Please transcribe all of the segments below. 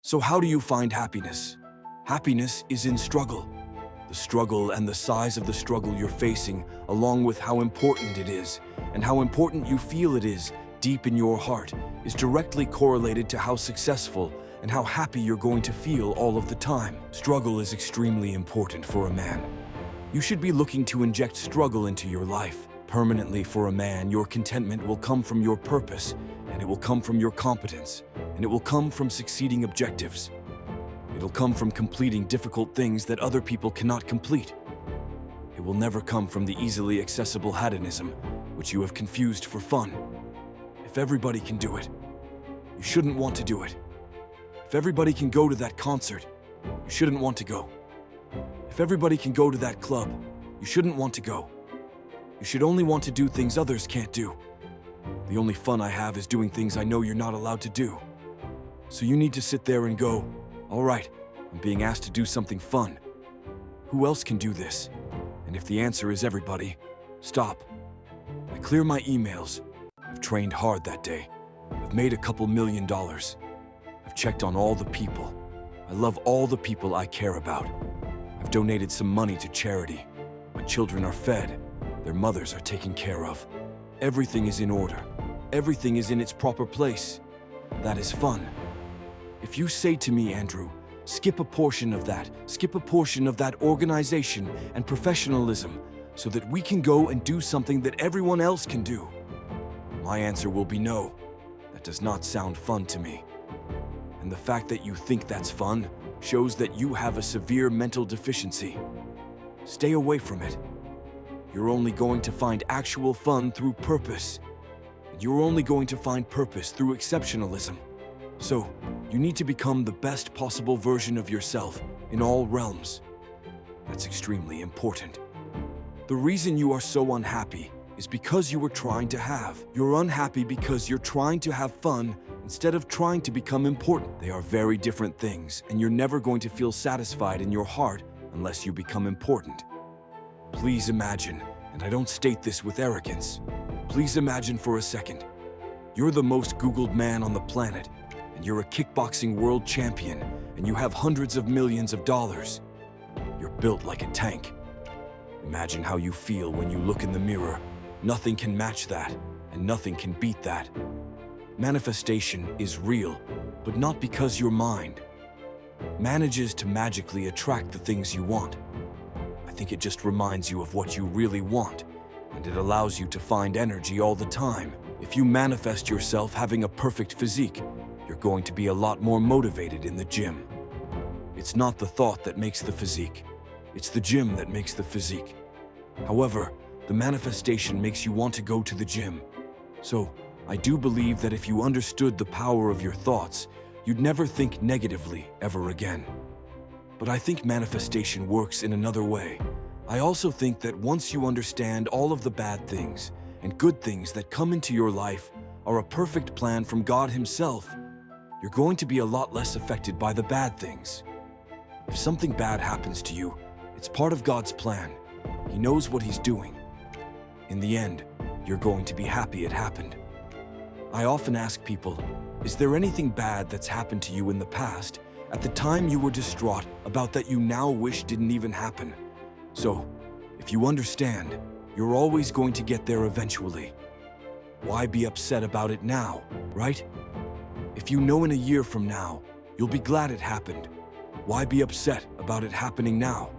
So how do you find happiness? Happiness is in struggle. The struggle and the size of the struggle you're facing, along with how important it is, and how important you feel it is deep in your heart, is directly correlated to how successful and how happy you're going to feel all of the time. Struggle is extremely important for a man. You should be looking to inject struggle into your life. Permanently for a man, your contentment will come from your purpose, and it will come from your competence, and it will come from succeeding objectives. It'll come from completing difficult things that other people cannot complete. It will never come from the easily accessible hedonism, which you have confused for fun. If everybody can do it, you shouldn't want to do it. If everybody can go to that concert, you shouldn't want to go. If everybody can go to that club, you shouldn't want to go. You should only want to do things others can't do. The only fun I have is doing things I know you're not allowed to do. So you need to sit there and go, all right, I'm being asked to do something fun. Who else can do this? And if the answer is everybody, stop. I clear my emails. I've trained hard that day. I've made a couple $1 million. I've checked on all the people. I love all the people I care about. I've donated some money to charity. My children are fed. Their mothers are taken care of. Everything is in order. Everything is in its proper place. That is fun. If you say to me, Andrew, skip a portion of that organization and professionalism so that we can go and do something that everyone else can do, my answer will be no. That does not sound fun to me. And the fact that you think that's fun shows that you have a severe mental deficiency. Stay away from it. You're only going to find actual fun through purpose. And you're only going to find purpose through exceptionalism. So, you need to become the best possible version of yourself in all realms. That's extremely important. The reason you are so unhappy is because you were trying to have. You're unhappy because you're trying to have fun instead of trying to become important. They are very different things, and you're never going to feel satisfied in your heart unless you become important. Please imagine, and I don't state this with arrogance, please imagine for a second. You're the most Googled man on the planet, and you're a kickboxing world champion, and you have hundreds of millions of dollars. You're built like a tank. Imagine how you feel when you look in the mirror. Nothing can match that, and nothing can beat that. Manifestation is real, but not because your mind manages to magically attract the things you want. I think it just reminds you of what you really want, and it allows you to find energy all the time. If you manifest yourself having a perfect physique, you're going to be a lot more motivated in the gym. It's not the thought that makes the physique. It's the gym that makes the physique. However, the manifestation makes you want to go to the gym. So, I do believe that if you understood the power of your thoughts, you'd never think negatively ever again. But I think manifestation works in another way. I also think that once you understand all of the bad things and good things that come into your life are a perfect plan from God Himself, you're going to be a lot less affected by the bad things. If something bad happens to you, it's part of God's plan. He knows what He's doing. In the end, you're going to be happy it happened. I often ask people, is there anything bad that's happened to you in the past, at the time you were distraught about that you now wish didn't even happen? So, if you understand, you're always going to get there eventually. Why be upset about it now, right? If you know in a year from now, you'll be glad it happened. Why be upset about it happening now?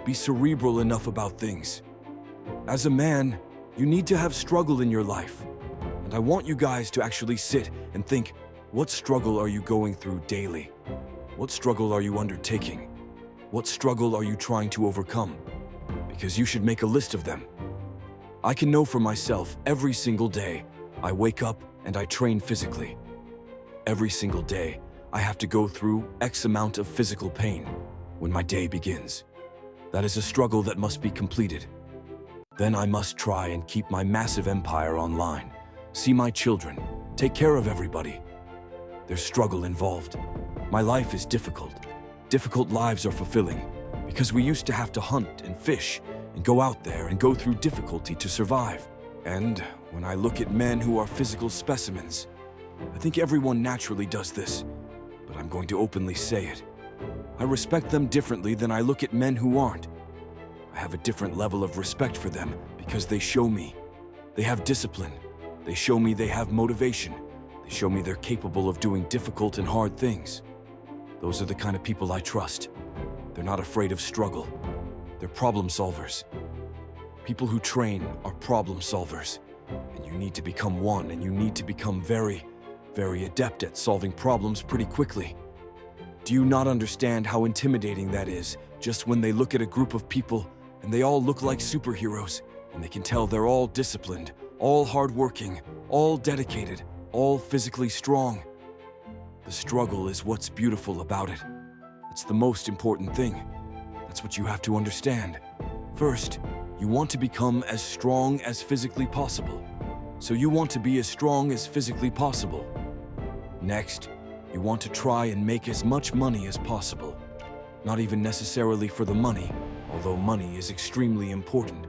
Be cerebral enough about things. As a man, you need to have struggle in your life. And I want you guys to actually sit and think, what struggle are you going through daily? What struggle are you undertaking? What struggle are you trying to overcome? Because you should make a list of them. I can know for myself every single day, I wake up and I train physically. Every single day, I have to go through X amount of physical pain when my day begins. That is a struggle that must be completed. Then I must try and keep my massive empire online, see my children, take care of everybody. There's struggle involved. My life is difficult. Difficult lives are fulfilling because we used to have to hunt and fish and go out there and go through difficulty to survive. And when I look at men who are physical specimens, I think everyone naturally does this. But but I'm going to openly say it. I respect them differently than I look at men who aren't. I have a different level of respect for them because they show me they have discipline. They show me they have motivation. They show me they're capable of doing difficult and hard things. Those are the kind of people I trust. They're not afraid of struggle. They're problem solvers. People who train are problem solvers. And you need to become one, and you need to become very, very adept at solving problems pretty quickly. Do you not understand how intimidating that is, just when they look at a group of people and they all look like superheroes, and they can tell they're all disciplined, all hardworking, all dedicated, all physically strong? The struggle is what's beautiful about it. That's the most important thing. That's what you have to understand. First, you want to become as strong as physically possible. So you want to be as strong as physically possible. Next, you want to try and make as much money as possible. Not even necessarily for the money, although money is extremely important,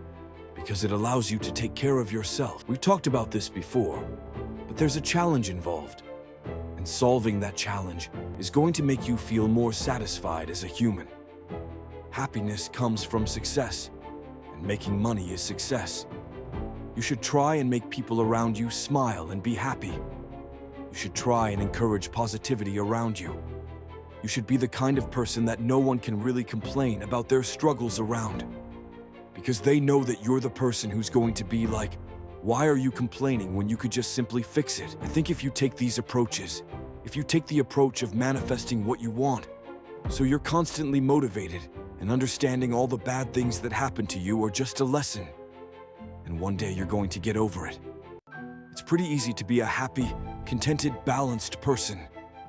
because it allows you to take care of yourself. We've talked about this before, but there's a challenge involved. And solving that challenge is going to make you feel more satisfied as a human. Happiness comes from success, and making money is success. You should try and make people around you smile and be happy. You should try and encourage positivity around you. You should be the kind of person that no one can really complain about their struggles around, because they know that you're the person who's going to be like, why are you complaining when you could just simply fix it? I think if you take these approaches, if you take the approach of manifesting what you want, so you're constantly motivated and understanding all the bad things that happen to you are just a lesson, and one day you're going to get over it. It's pretty easy to be a happy, contented, balanced person.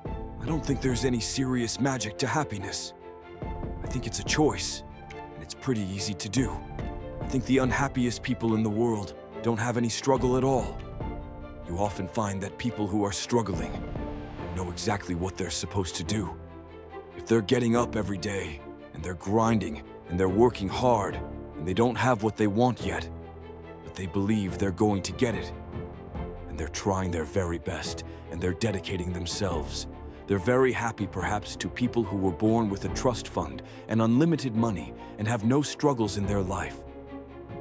I don't think there's any serious magic to happiness. I think it's a choice, and it's pretty easy to do. I think the unhappiest people in the world don't have any struggle at all. You often find that people who are struggling know exactly what they're supposed to do. If they're getting up every day, and they're grinding, and they're working hard, and they don't have what they want yet, but they believe they're going to get it, and they're trying their very best, and they're dedicating themselves. They're very happy perhaps to people who were born with a trust fund and unlimited money and have no struggles in their life,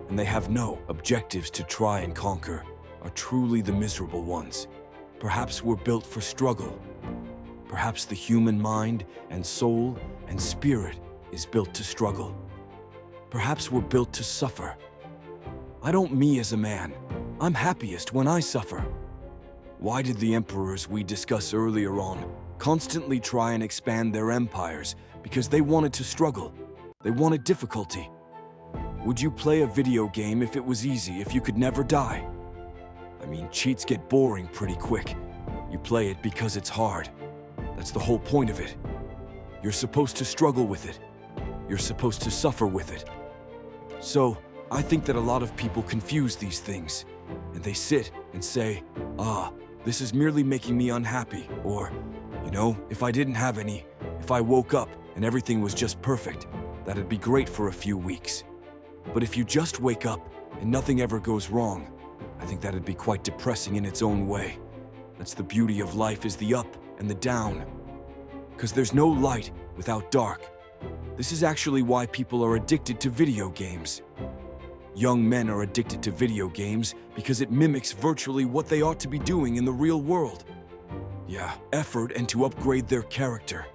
and they have no objectives to try and conquer, are truly the miserable ones. Perhaps we're built for struggle. Perhaps the human mind and soul and spirit is built to struggle. Perhaps we're built to suffer. I don't me as a man. I'm happiest when I suffer. Why did the emperors we discussed earlier on constantly try and expand their empires? Because they wanted to struggle. They wanted difficulty. Would you play a video game if it was easy, if you could never die? I mean, cheats get boring pretty quick. You play it because it's hard. That's the whole point of it. You're supposed to struggle with it. You're supposed to suffer with it. So, I think that a lot of people confuse these things, and they sit and say, this is merely making me unhappy, or, if I didn't have any, if I woke up and everything was just perfect, that'd be great for a few weeks. But if you just wake up and nothing ever goes wrong, I think that'd be quite depressing in its own way. That's the beauty of life, is the up and the down. Because there's no light without dark. This is actually why people are addicted to video games. Young men are addicted to video games because it mimics virtually what they ought to be doing in the real world. Yeah, effort and to upgrade their character,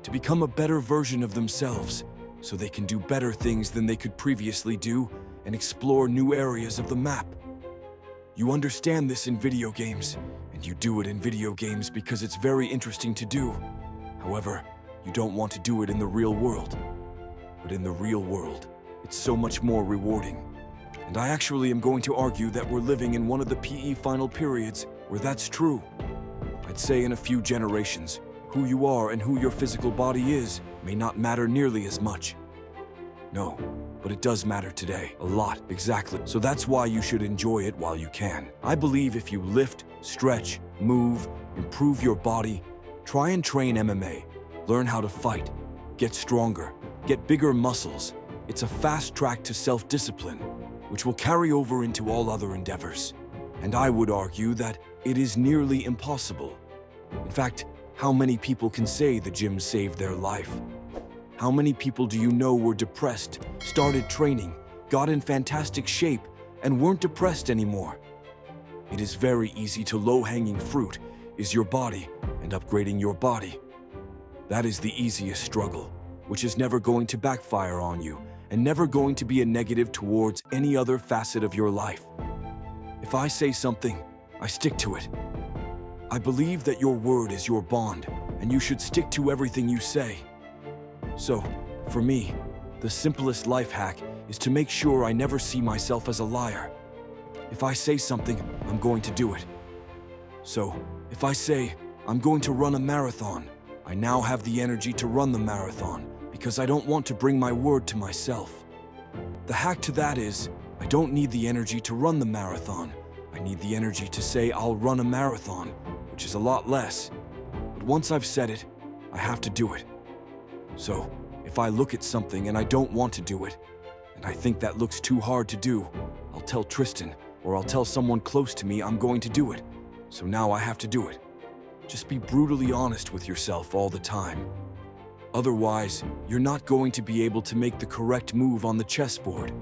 to become a better version of themselves, so they can do better things than they could previously do and explore new areas of the map. You understand this in video games, and you do it in video games because it's very interesting to do. However, you don't want to do it in the real world. But in the real world, it's so much more rewarding. And I actually am going to argue that we're living in one of the PE final periods where that's true. I'd say in a few generations, who you are and who your physical body is may not matter nearly as much. No, but it does matter today, a lot, exactly. So that's why you should enjoy it while you can. I believe if you lift, stretch, move, improve your body, try and train MMA, learn how to fight, get stronger, get bigger muscles, it's a fast track to self-discipline, which will carry over into all other endeavors. And I would argue that it is nearly impossible. In fact, How many people can say the gym saved their life? How many people do you know were depressed, started training, got in fantastic shape, and weren't depressed anymore? It is very easy to low-hanging fruit is your body and upgrading your body. That is the easiest struggle, which is never going to backfire on you and never going to be a negative towards any other facet of your life. If I say something, I stick to it. I believe that your word is your bond, and you should stick to everything you say. So, for me, the simplest life hack is to make sure I never see myself as a liar. If I say something, I'm going to do it. So, if I say, I'm going to run a marathon, I now have the energy to run the marathon because I don't want to bring my word to myself. The hack to that is, I don't need the energy to run the marathon. I need the energy to say I'll run a marathon, which is a lot less. But once I've said it, I have to do it. So, if I look at something and I don't want to do it, and I think that looks too hard to do, I'll tell Tristan, or I'll tell someone close to me I'm going to do it. So now I have to do it. Just be brutally honest with yourself all the time. Otherwise, you're not going to be able to make the correct move on the chessboard.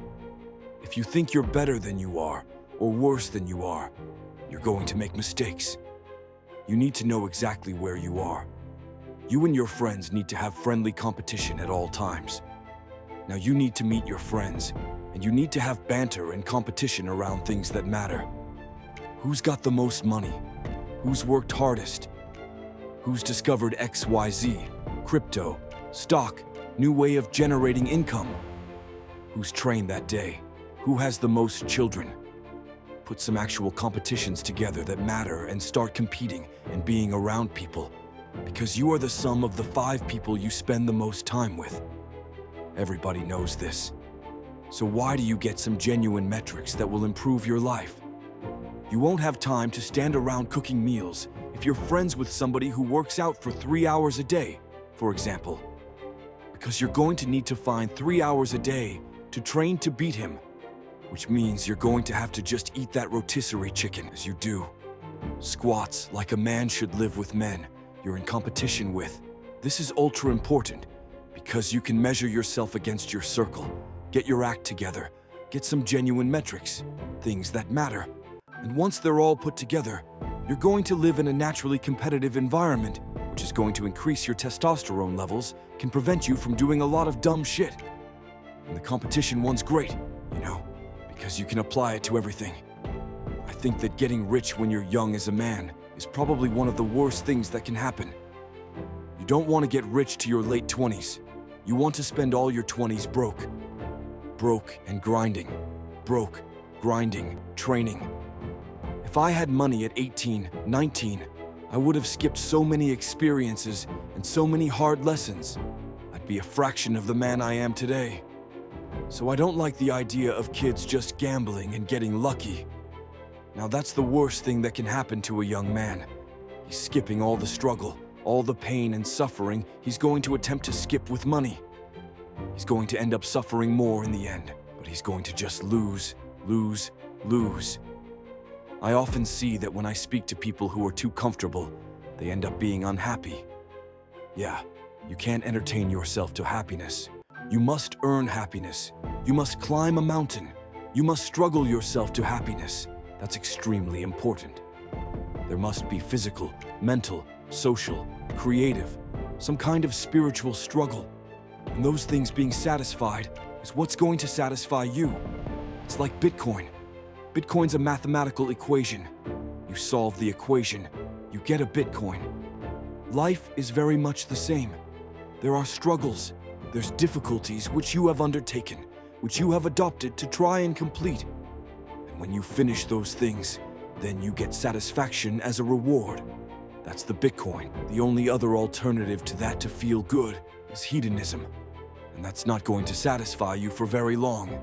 If you think you're better than you are, or worse than you are, you're going to make mistakes. You need to know exactly where you are. You and your friends need to have friendly competition at all times. Now you need to meet your friends, and you need to have banter and competition around things that matter. Who's got the most money? Who's worked hardest? Who's discovered XYZ, crypto, stock, new way of generating income? Who's trained that day? Who has the most children? Put some actual competitions together that matter and start competing and being around people, because you are the sum of the 5 people you spend the most time with. Everybody knows this. So why do you get some genuine metrics that will improve your life? You won't have time to stand around cooking meals if you're friends with somebody who works out for 3 hours a day, for example. Because you're going to need to find 3 hours a day to train to beat him, which means you're going to have to just eat that rotisserie chicken as you do. Squats like a man should live with men you're in competition with. This is ultra important because you can measure yourself against your circle, get your act together, get some genuine metrics, things that matter. And once they're all put together, you're going to live in a naturally competitive environment, which is going to increase your testosterone levels, can prevent you from doing a lot of dumb shit. And the competition one's great, you know, because you can apply it to everything. I think that getting rich when you're young as a man is probably one of the worst things that can happen. You don't want to get rich to your late 20s. You want to spend all your 20s broke. Broke and grinding. Broke, grinding, training. If I had money at 18, 19, I would have skipped so many experiences and so many hard lessons. I'd be a fraction of the man I am today. So I don't like the idea of kids just gambling and getting lucky. Now that's the worst thing that can happen to a young man. He's skipping all the struggle, all the pain and suffering he's going to attempt to skip with money. He's going to end up suffering more in the end, but he's going to just lose, lose, lose. I often see that when I speak to people who are too comfortable, they end up being unhappy. Yeah, you can't entertain yourself to happiness. You must earn happiness. You must climb a mountain. You must struggle yourself to happiness. That's extremely important. There must be physical, mental, social, creative, some kind of spiritual struggle. And those things being satisfied is what's going to satisfy you. It's like Bitcoin. Bitcoin's a mathematical equation. You solve the equation, you get a Bitcoin. Life is very much the same. There are struggles, there's difficulties which you have undertaken, which you have adopted to try and complete. And when you finish those things, then you get satisfaction as a reward. That's the Bitcoin. The only other alternative to that to feel good is hedonism. And that's not going to satisfy you for very long.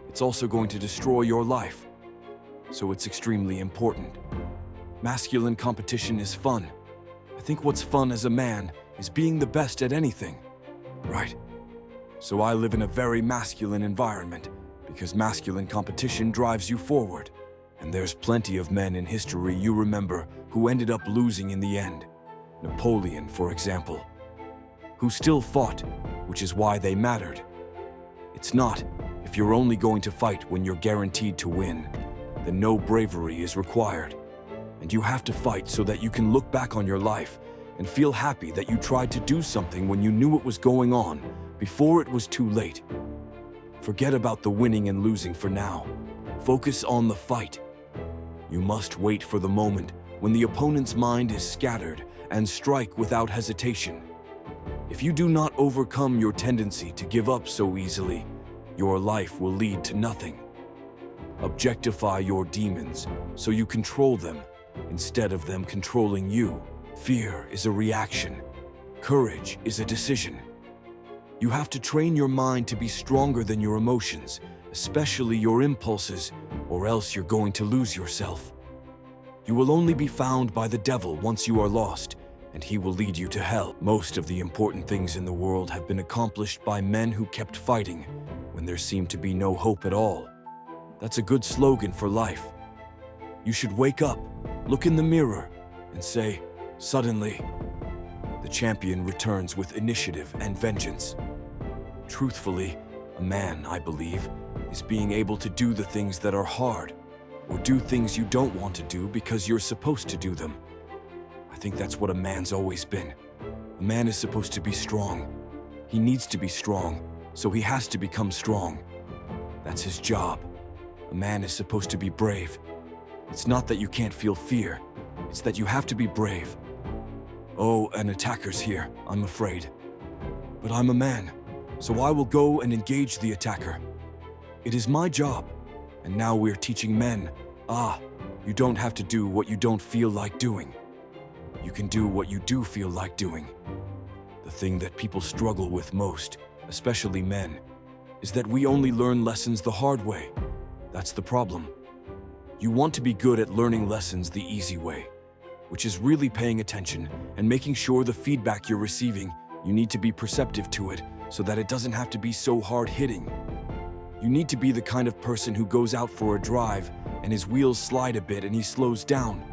It's also going to destroy your life. So it's extremely important. Masculine competition is fun. I think what's fun as a man is being the best at anything, right? So I live in a very masculine environment because masculine competition drives you forward. And there's plenty of men in history you remember who ended up losing in the end. Napoleon, for example, who still fought, which is why they mattered. It's not, if you're only going to fight when you're guaranteed to win, then no bravery is required. And you have to fight so that you can look back on your life and feel happy that you tried to do something when you knew it was going on before it was too late. Forget about the winning and losing for now. Focus on the fight. You must wait for the moment when the opponent's mind is scattered and strike without hesitation. If you do not overcome your tendency to give up so easily, your life will lead to nothing. Objectify your demons so you control them instead of them controlling you. Fear is a reaction. Courage is a decision. You have to train your mind to be stronger than your emotions, especially your impulses, or else you're going to lose yourself. You will only be found by the devil once you are lost, and he will lead you to hell. Most of the important things in the world have been accomplished by men who kept fighting when there seemed to be no hope at all. That's a good slogan for life. You should wake up, look in the mirror, and say, suddenly, the champion returns with initiative and vengeance. Truthfully, a man, I believe, is being able to do the things that are hard, or do things you don't want to do because you're supposed to do them. I think that's what a man's always been. A man is supposed to be strong. He needs to be strong, so he has to become strong. That's his job. A man is supposed to be brave. It's not that you can't feel fear, it's that you have to be brave. Oh, an attacker's here, I'm afraid. But I'm a man, so I will go and engage the attacker. It is my job, and now we're teaching men, you don't have to do what you don't feel like doing. You can do what you do feel like doing. The thing that people struggle with most, especially men, is that we only learn lessons the hard way. That's the problem. You want to be good at learning lessons the easy way, which is really paying attention and making sure the feedback you're receiving, you need to be perceptive to it so that it doesn't have to be so hard-hitting. You need to be the kind of person who goes out for a drive and his wheels slide a bit and he slows down.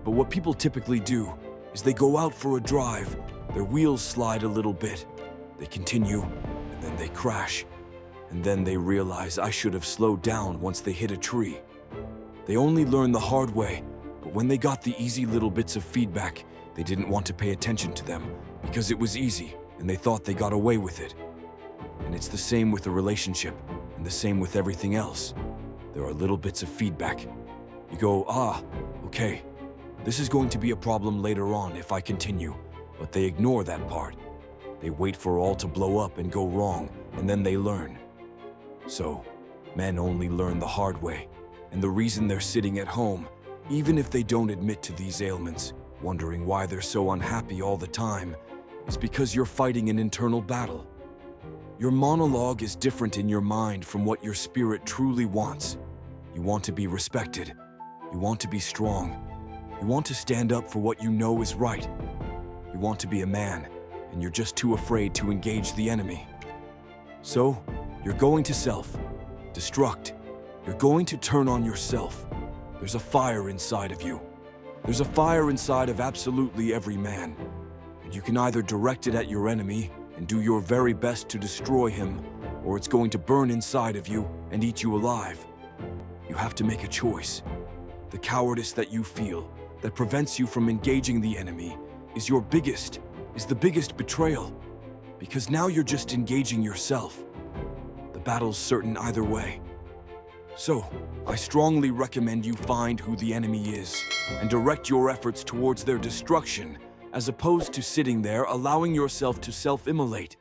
But what people typically do is they go out for a drive, their wheels slide a little bit, they continue, and then they crash. And then they realize I should have slowed down once they hit a tree. They only learn the hard way, but when they got the easy little bits of feedback, they didn't want to pay attention to them because it was easy and they thought they got away with it. And it's the same with a relationship and the same with everything else. There are little bits of feedback. You go, okay, this is going to be a problem later on if I continue, but they ignore that part. They wait for all to blow up and go wrong, and then they learn. So, men only learn the hard way, and the reason they're sitting at home, even if they don't admit to these ailments, wondering why they're so unhappy all the time, is because you're fighting an internal battle. Your monologue is different in your mind from what your spirit truly wants. You want to be respected. You want to be strong. You want to stand up for what you know is right. You want to be a man, and you're just too afraid to engage the enemy. So, you're going to self-destruct. You're going to turn on yourself. There's a fire inside of you. There's a fire inside of absolutely every man. And you can either direct it at your enemy and do your very best to destroy him, or it's going to burn inside of you and eat you alive. You have to make a choice. The cowardice that you feel, that prevents you from engaging the enemy, is the biggest betrayal. Because now you're just engaging yourself. The battle's certain either way. So, I strongly recommend you find who the enemy is and direct your efforts towards their destruction, as opposed to sitting there allowing yourself to self-immolate.